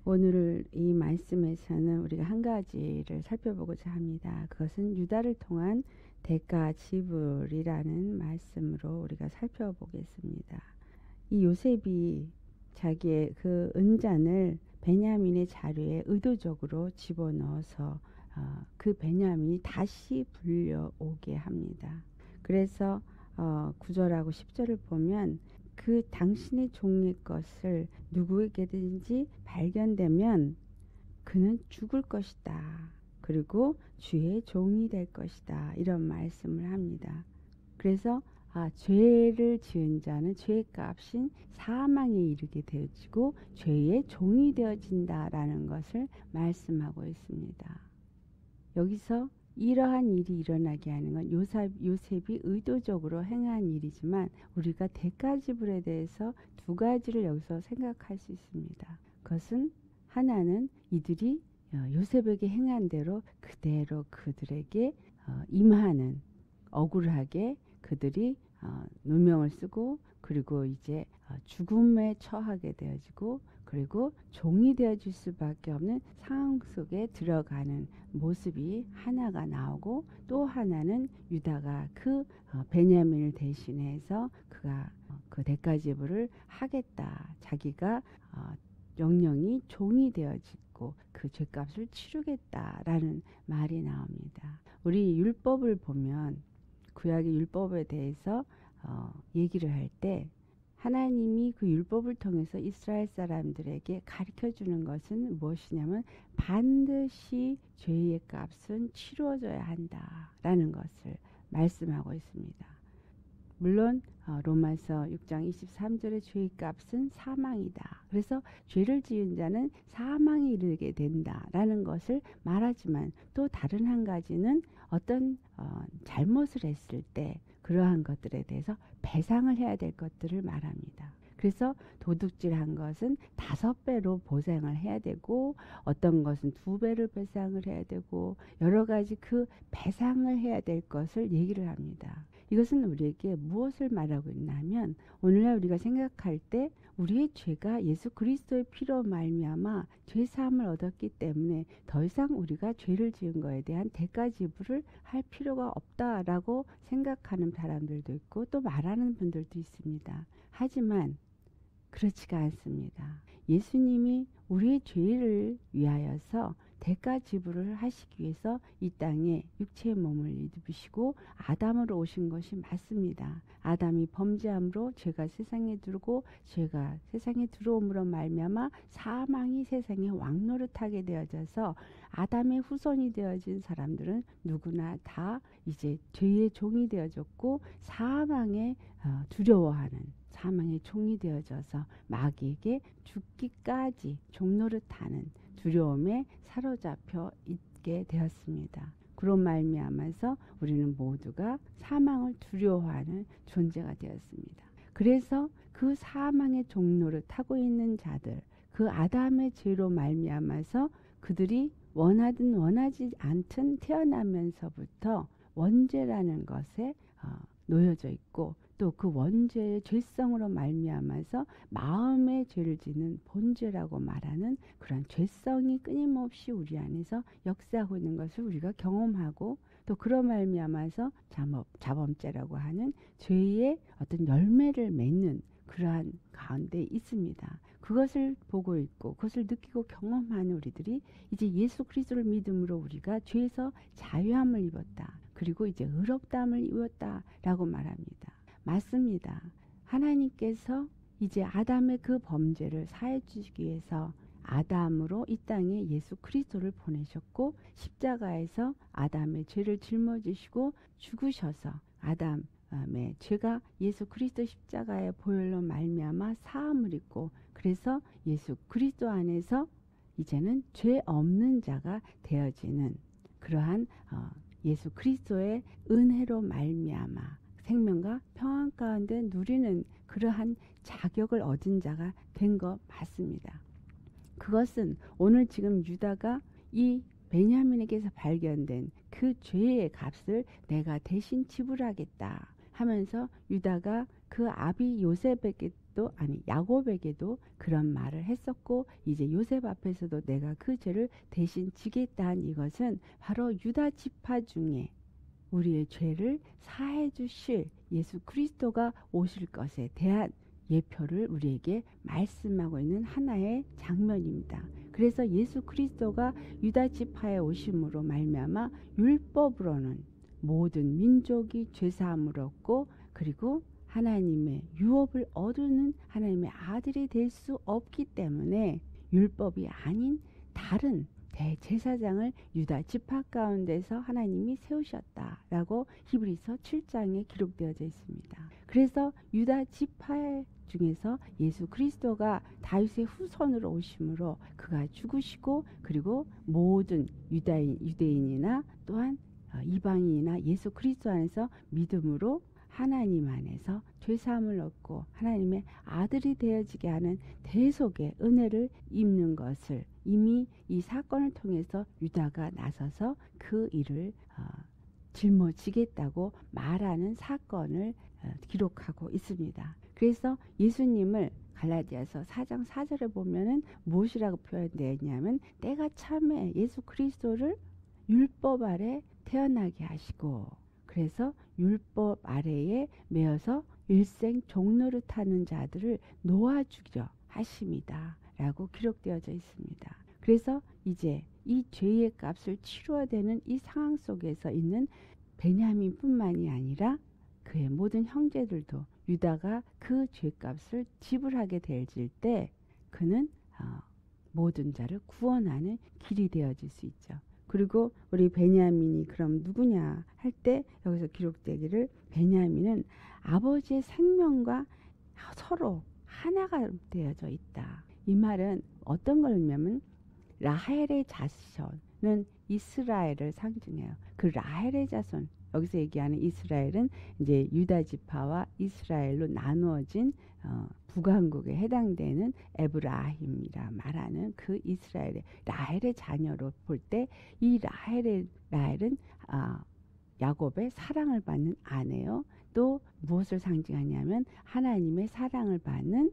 오늘 이 말씀에서는 우리가 한 가지를 살펴보고자 합니다. 그것은 유다를 통한 대가 지불이라는 말씀으로 우리가 살펴보겠습니다. 이 요셉이 자기의 그 은잔을 베냐민의 자루에 의도적으로 집어넣어서 그 베냐민이 다시 불려오게 합니다. 그래서 9절하고 10절을 보면 그 당신의 종의 것을 누구에게든지 발견되면 그는 죽을 것이다. 그리고 주의 종이 될 것이다. 이런 말씀을 합니다. 그래서 죄를 지은 자는 죄의 값인 사망에 이르게 되어지고 죄의 종이 되어진다라는 것을 말씀하고 있습니다. 여기서 이러한 일이 일어나게 하는 건 요셉이 의도적으로 행한 일이지만 우리가 대가지불에 대해서 두 가지를 여기서 생각할 수 있습니다. 그것은 하나는 이들이 요셉에게 행한 대로 그대로 그들에게 임하는, 억울하게 그들이 누명을 쓰고 그리고 이제 죽음에 처하게 되어지고 그리고 종이 되어질 수밖에 없는 상황 속에 들어가는 모습이 하나가 나오고, 또 하나는 유다가 그 베냐민을 대신해서 그가 그 대가지불을 하겠다. 자기가 영영이 종이 되어지고 그 죄값을 치르겠다라는 말이 나옵니다. 우리 율법을 보면 구약의 율법에 대해서 얘기를 할 때 하나님이 그 율법을 통해서 이스라엘 사람들에게 가르쳐 주는 것은 무엇이냐면 반드시 죄의 값은 치러져야 한다라는 것을 말씀하고 있습니다. 물론 로마서 6장 23절의 죄의 값은 사망이다. 그래서 죄를 지은 자는 사망에 이르게 된다라는 것을 말하지만, 또 다른 한 가지는 어떤 잘못을 했을 때 그러한 것들에 대해서 배상을 해야 될 것들을 말합니다. 그래서 도둑질한 것은 5배로 보상을 해야 되고, 어떤 것은 2배를 배상을 해야 되고, 여러 가지 그 배상을 해야 될 것을 얘기를 합니다. 이것은 우리에게 무엇을 말하고 있냐면, 오늘날 우리가 생각할 때 우리의 죄가 예수 그리스도의 피로 말미암아 죄 사함을 얻었기 때문에 더 이상 우리가 죄를 지은 것에 대한 대가 지불을 할 필요가 없다라고 생각하는 사람들도 있고 또 말하는 분들도 있습니다. 하지만 그렇지가 않습니다. 예수님이 우리의 죄를 위하여서 대가 지불을 하시기 위해서 이 땅에 육체의 몸을 입으시고 아담으로 오신 것이 맞습니다. 아담이 범죄함으로 죄가 세상에 들어오고, 죄가 세상에 들어옴으로 말미암아 사망이 세상에 왕노릇하게 되어져서 아담의 후손이 되어진 사람들은 누구나 다 이제 죄의 종이 되어졌고 사망에 두려워하는, 사망의 종이 되어져서 마귀에게 죽기까지 종노릇하는 두려움에 사로잡혀 있게 되었습니다. 그런 말미암아서 우리는 모두가 사망을 두려워하는 존재가 되었습니다. 그래서 그 사망의 종노릇 하고 있는 자들, 그 아담의 죄로 말미암아서 그들이 원하든 원하지 않든 태어나면서부터 원죄라는 것에 놓여져 있고, 또 그 원죄의 죄성으로 말미암아서 마음의 죄를 짓는 본죄라고 말하는 그런 죄성이 끊임없이 우리 안에서 역사하고 있는 것을 우리가 경험하고, 또 그런 말미암아서 자범죄라고 하는 죄의 어떤 열매를 맺는 그러한 가운데 있습니다. 그것을 보고 있고 그것을 느끼고 경험하는 우리들이 이제 예수 그리스도를 믿음으로 우리가 죄에서 자유함을 입었다, 그리고 이제 의롭다함을 입었다라고 말합니다. 맞습니다. 하나님께서 이제 아담의 그 범죄를 사해 주시기 위해서 아담으로 이 땅에 예수 그리스도를 보내셨고, 십자가에서 아담의 죄를 짊어지시고 죽으셔서 아담의 죄가 예수 그리스도 십자가의 보혈로 말미암아 사함을 입고, 그래서 예수 그리스도 안에서 이제는 죄 없는 자가 되어지는 그러한 예수 그리스도의 은혜로 말미암아 생명과 평안 가운데 누리는 그러한 자격을 얻은 자가 된 것 맞습니다. 그것은 오늘 지금 유다가 이 베냐민에게서 발견된 그 죄의 값을 내가 대신 지불하겠다 하면서 유다가 그 아비 요셉에게 요셉도 아니 야곱에게도 그런 말을 했었고 이제 요셉 앞에서도 내가 그 죄를 대신 지겠다 한 이것은 바로 유다 지파 중에 우리의 죄를 사해 주실 예수 그리스도가 오실 것에 대한 예표를 우리에게 말씀하고 있는 하나의 장면입니다. 그래서 예수 그리스도가 유다 지파에 오심으로 말미암아 율법으로는 모든 민족이 죄사함을 얻고 그리고 하나님의 유업을 얻는 하나님의 아들이 될 수 없기 때문에 율법이 아닌 다른 대제사장을 유다 지파 가운데서 하나님이 세우셨다라고 히브리서 7장에 기록되어져 있습니다. 그래서 유다 지파 중에서 예수 그리스도가 다윗의 후손으로 오심으로 그가 죽으시고 그리고 모든 유대인이나 또한 이방인이나 예수 그리스도 안에서 믿음으로 하나님 안에서 죄사함을 얻고 하나님의 아들이 되어지게 하는 대속의 은혜를 입는 것을 이미 이 사건을 통해서 유다가 나서서 그 일을 짊어지겠다고 말하는 사건을 기록하고 있습니다. 그래서 예수님을 갈라디아서 4장 4절에 보면은 무엇이라고 표현되어 있냐면 때가 참에 예수 그리스도를 율법 아래 태어나게 하시고 그래서 율법 아래에 매어서 일생 종노릇 하는 자들을 놓아주려 하심이다 라고 기록되어져 있습니다. 그래서 이제 이 죄의 값을 치러야 되는 이 상황 속에서 있는 베냐민뿐만이 아니라 그의 모든 형제들도 유다가 그 죄값을 지불하게 될 때 그는 모든 자를 구원하는 길이 되어질 수 있죠. 그리고 우리 베냐민이 그럼 누구냐 할 때 여기서 기록되기를 베냐민은 아버지의 생명과 서로 하나가 되어져 있다. 이 말은 어떤 걸 의미하면 라헬의 자손은 이스라엘을 상징해요. 그 라헬의 자손 여기서 얘기하는 이스라엘은 이제 유다 지파와 이스라엘로 나누어진 북왕국에 해당되는 에브라임이라 말하는 그 이스라엘의 라헬의 자녀로 볼 때 이 라헬은 야곱의 사랑을 받는 아내요. 또 무엇을 상징하냐면 하나님의 사랑을 받는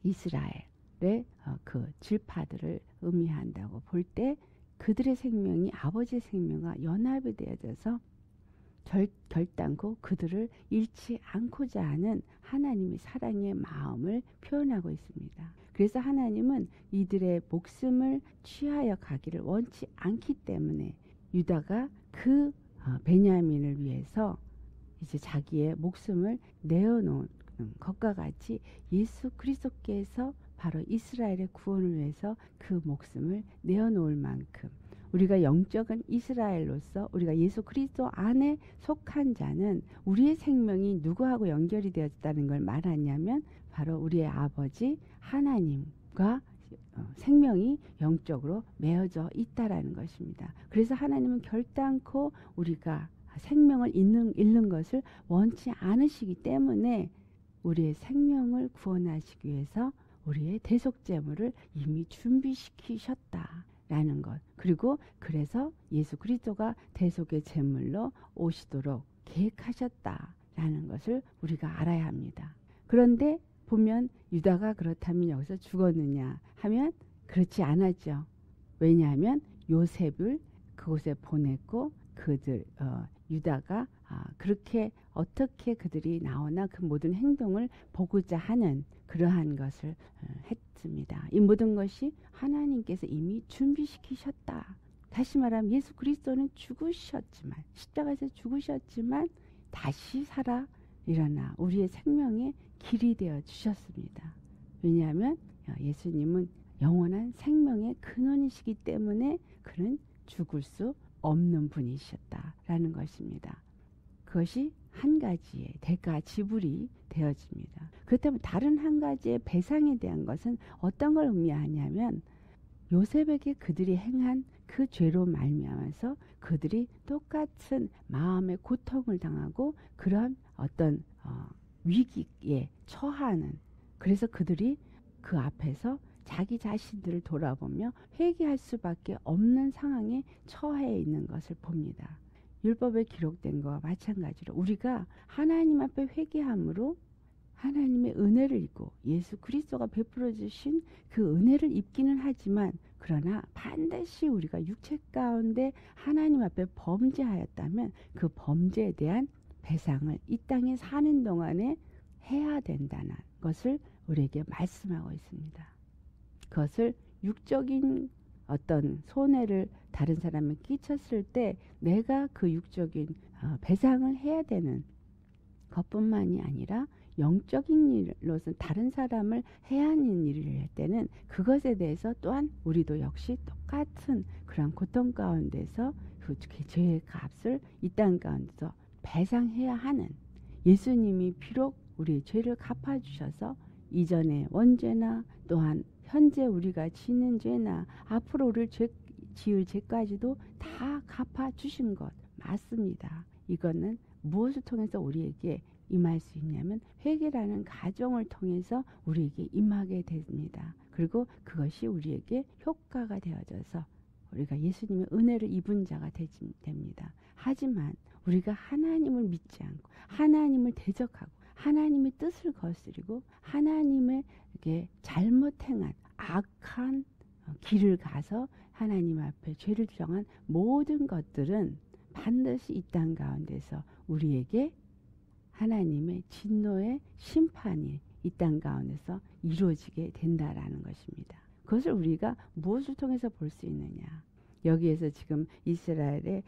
이스라엘의 그 질파들을 의미한다고 볼 때 그들의 생명이 아버지의 생명과 연합이 되어져서 결단코 그들을 잃지 않고자 하는 하나님의 사랑의 마음을 표현하고 있습니다. 그래서 하나님은 이들의 목숨을 취하여 가기를 원치 않기 때문에 유다가 그 베냐민을 위해서 이제 자기의 목숨을 내어놓은 것과 같이 예수 그리스도께서 바로 이스라엘의 구원을 위해서 그 목숨을 내어놓을 만큼 우리가 영적인 이스라엘로서 우리가 예수 그리스도 안에 속한 자는 우리의 생명이 누구하고 연결이 되었다는 걸 말하냐면 바로 우리의 아버지 하나님과 생명이 영적으로 매어져 있다라는 것입니다. 그래서 하나님은 결단코 우리가 생명을 잃는 것을 원치 않으시기 때문에 우리의 생명을 구원하시기 위해서 우리의 대속제물을 이미 준비시키셨다라는 것. 그리고 그래서 예수 그리스도가 대속의 제물로 오시도록 계획하셨다라는 것을 우리가 알아야 합니다. 그런데 보면 유다가 그렇다면 여기서 죽었느냐 하면 그렇지 않았죠. 왜냐하면 요셉을 그곳에 보냈고 그들 유다가 그렇게 어떻게 그들이 나오나 그 모든 행동을 보고자 하는 그러한 것을 했습니다. 이 모든 것이 하나님께서 이미 준비시키셨다. 다시 말하면 예수 그리스도는 죽으셨지만 십자가에서 죽으셨지만 다시 살아 일어나 우리의 생명의 길이 되어 주셨습니다. 왜냐하면 예수님은 영원한 생명의 근원이시기 때문에 그는 죽을 수 없는 분이셨다라는 것입니다. 그것이 한 가지의 대가 지불이 되어집니다. 그렇다면 다른 한 가지의 배상에 대한 것은 어떤 걸 의미하냐면 요셉에게 그들이 행한 그 죄로 말미암아서 그들이 똑같은 마음의 고통을 당하고 그런 어떤 위기에 처하는 그래서 그들이 그 앞에서 자기 자신들을 돌아보며 회개할 수밖에 없는 상황에 처해 있는 것을 봅니다. 율법에 기록된 것과 마찬가지로 우리가 하나님 앞에 회개함으로 하나님의 은혜를 입고 예수 그리스도가 베풀어 주신 그 은혜를 입기는 하지만, 그러나 반드시 우리가 육체 가운데 하나님 앞에 범죄하였다면 그 범죄에 대한 배상을 이 땅에 사는 동안에 해야 된다는 것을 우리에게 말씀하고 있습니다. 그것을 육적인 어떤 손해를 다른 사람에 끼쳤을 때 내가 그 육적인 배상을 해야 되는 것뿐만이 아니라, 영적인 일로서 다른 사람을 해야 하는 일을 할 때는 그것에 대해서 또한 우리도 역시 똑같은 그런 고통 가운데서 그 죄의 값을 이 땅 가운데서 배상해야 하는, 예수님이 비록 우리의 죄를 갚아주셔서 이전의 원죄나 또한 현재 우리가 지는 죄나 앞으로 우리를 지을 죄까지도 다 갚아주신 것 맞습니다. 이거는 무엇을 통해서 우리에게 임할 수 있냐면 회개라는 가정을 통해서 우리에게 임하게 됩니다. 그리고 그것이 우리에게 효과가 되어져서 우리가 예수님의 은혜를 입은 자가 됩니다. 하지만 우리가 하나님을 믿지 않고 하나님을 대적하고 하나님의 뜻을 거스리고 하나님에게 잘못 행한 악한 길을 가서 하나님 앞에 죄를 정한 모든 것들은 반드시 이 땅 가운데서 우리에게 하나님의 진노의 심판이 이 땅 가운데서 이루어지게 된다라는 것입니다. 그것을 우리가 무엇을 통해서 볼 수 있느냐? 여기에서 지금 이스라엘의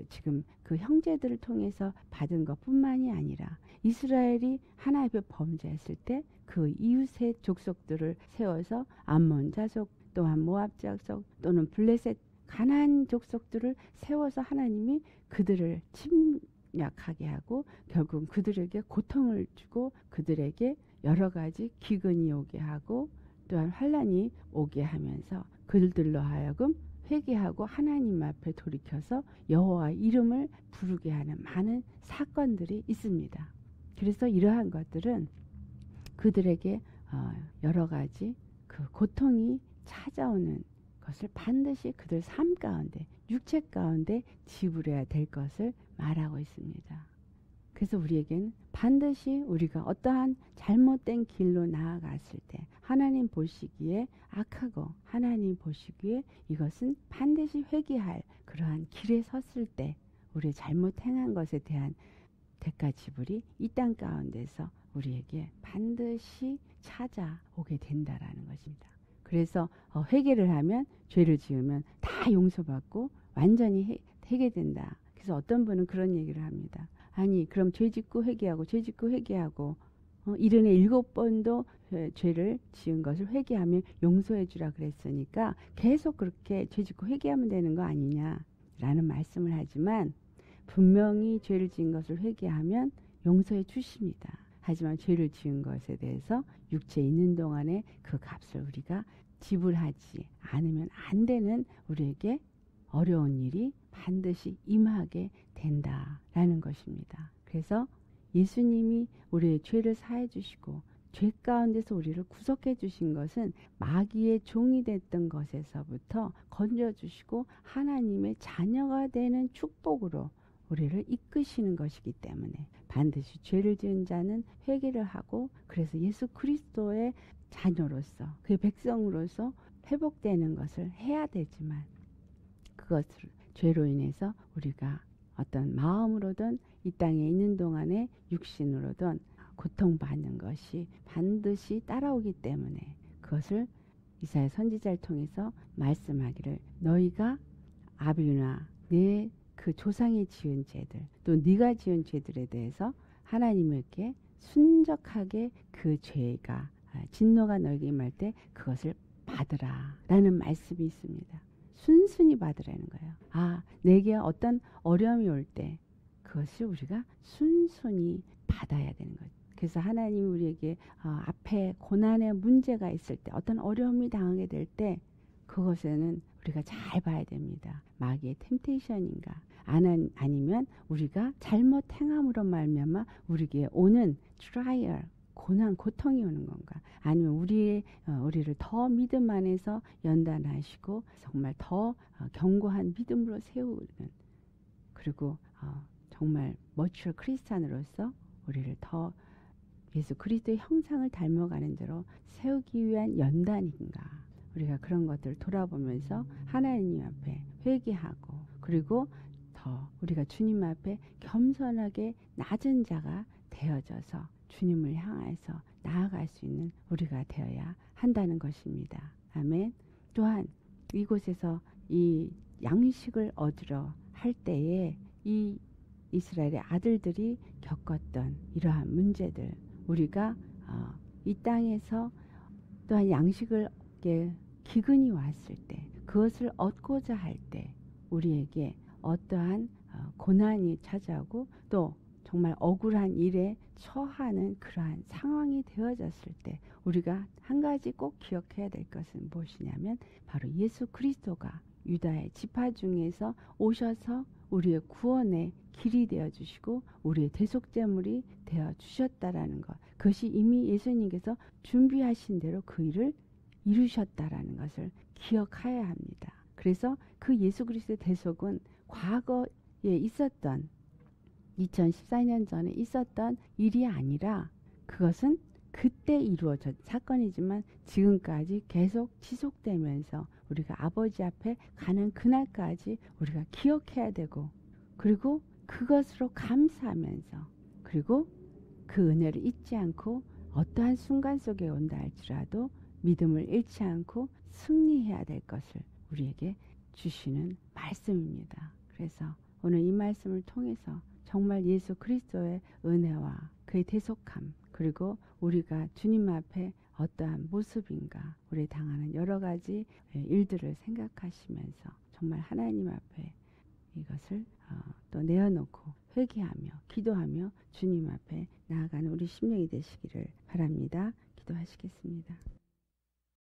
지금 그 형제들을 통해서 받은 것뿐만이 아니라, 이스라엘이 하나님 앞에 범죄했을 때 그 이웃의 족속들을 세워서 암몬 자손 또한 모압 자손 또는 블레셋 가나안 족속들을 세워서 하나님이 그들을 침략하게 하고 결국 그들에게 고통을 주고 그들에게 여러 가지 기근이 오게 하고 또한 환란이 오게 하면서 그들로 하여금 회개하고 하나님 앞에 돌이켜서 여호와 이름을 부르게 하는 많은 사건들이 있습니다. 그래서 이러한 것들은 그들에게 여러 가지 그 고통이 찾아오는 것을 반드시 그들 삶 가운데 육체 가운데 지불해야 될 것을 말하고 있습니다. 그래서 우리에겐 반드시 우리가 어떠한 잘못된 길로 나아갔을 때 하나님 보시기에 악하고 하나님 보시기에 이것은 반드시 회개할 그러한 길에 섰을 때 우리 잘못 행한 것에 대한 대가 지불이 이 땅 가운데서 우리에게 반드시 찾아오게 된다라는 것입니다. 그래서 회개를 하면 죄를 지으면 다 용서받고 완전히 해결된다. 그래서 어떤 분은 그런 얘기를 합니다. 아니 그럼 죄 짓고 회개하고 죄 짓고 회개하고 1년에 7번도 죄를 지은 것을 회개하면 용서해 주라 그랬으니까 계속 그렇게 죄 짓고 회개하면 되는 거 아니냐라는 말씀을 하지만, 분명히 죄를 지은 것을 회개하면 용서해 주십니다. 하지만 죄를 지은 것에 대해서 육체에 있는 동안에 그 값을 우리가 지불하지 않으면 안 되는 우리에게 어려운 일이 반드시 임하게 된다라는 것입니다. 그래서 예수님이 우리의 죄를 사해 주시고 죄 가운데서 우리를 구속해 주신 것은 마귀의 종이 됐던 것에서부터 건져 주시고 하나님의 자녀가 되는 축복으로 우리를 이끄시는 것이기 때문에 반드시 죄를 지은 자는 회개를 하고, 그래서 예수 그리스도의 자녀로서 그의 백성으로서 회복되는 것을 해야 되지만, 그것을 죄로 인해서 우리가 어떤 마음으로든 이 땅에 있는 동안에 육신으로든 고통받는 것이 반드시 따라오기 때문에 그것을 이사야 선지자를 통해서 말씀하기를, 너희가 아비나 내 그 조상이 지은 죄들 또 네가 지은 죄들에 대해서 하나님께 순적하게 그 죄가 진노가 너에게 임할 때 그것을 받으라 라는 말씀이 있습니다. 순순히 받으라는 거예요. 내게 어떤 어려움이 올 때 그것을 우리가 순순히 받아야 되는 거죠. 그래서 하나님이 우리에게 앞에 고난의 문제가 있을 때, 어떤 어려움이 당하게 될 때 그것에는 우리가 잘 봐야 됩니다. 마귀의 템테이션인가 아니면 우리가 잘못 행함으로 말미암아 우리에게 오는 트라이얼, 고난, 고통이 오는 건가, 아니면 우리를 더 믿음 안에서 연단하시고 정말 더 견고한 믿음으로 세우는, 그리고 정말 머추얼 크리스찬으로서 우리를 더 예수 그리스도의 형상을 닮아가는 대로 세우기 위한 연단인가. 우리가 그런 것들을 돌아보면서 하나님 앞에 회개하고, 그리고 더 우리가 주님 앞에 겸손하게 낮은 자가 되어져서 주님을 향해서 나아갈 수 있는 우리가 되어야 한다는 것입니다. 아멘. 또한 이곳에서 이 양식을 얻으러 할 때에 이 이스라엘의 아들들이 겪었던 이러한 문제들, 우리가 이 땅에서 또한 양식을 얻게 기근이 왔을 때, 그것을 얻고자 할 때 우리에게 어떠한 고난이 찾아오고 또 정말 억울한 일에 처하는 그러한 상황이 되어졌을 때 우리가 한 가지 꼭 기억해야 될 것은 무엇이냐면, 바로 예수 그리스도가 유다의 지파 중에서 오셔서 우리의 구원의 길이 되어 주시고 우리의 대속제물이 되어 주셨다라는 것, 그것이 이미 예수님께서 준비하신 대로 그 일을 이루셨다라는 것을 기억해야 합니다. 그래서 그 예수 그리스도의 대속은 과거에 있었던 2014년 전에 있었던 일이 아니라, 그것은 그때 이루어진 사건이지만 지금까지 계속 지속되면서 우리가 아버지 앞에 가는 그날까지 우리가 기억해야 되고, 그리고 그것으로 감사하면서, 그리고 그 은혜를 잊지 않고 어떠한 순간 속에 온다 할지라도 믿음을 잃지 않고 승리해야 될 것을 우리에게 주시는 말씀입니다. 그래서 오늘 이 말씀을 통해서 정말 예수 그리스도의 은혜와 그의 대속함, 그리고 우리가 주님 앞에 어떠한 모습인가, 우리 당하는 여러 가지 일들을 생각하시면서 정말 하나님 앞에 이것을 또 내어놓고 회개하며 기도하며 주님 앞에 나아가는 우리 심령이 되시기를 바랍니다. 기도하시겠습니다.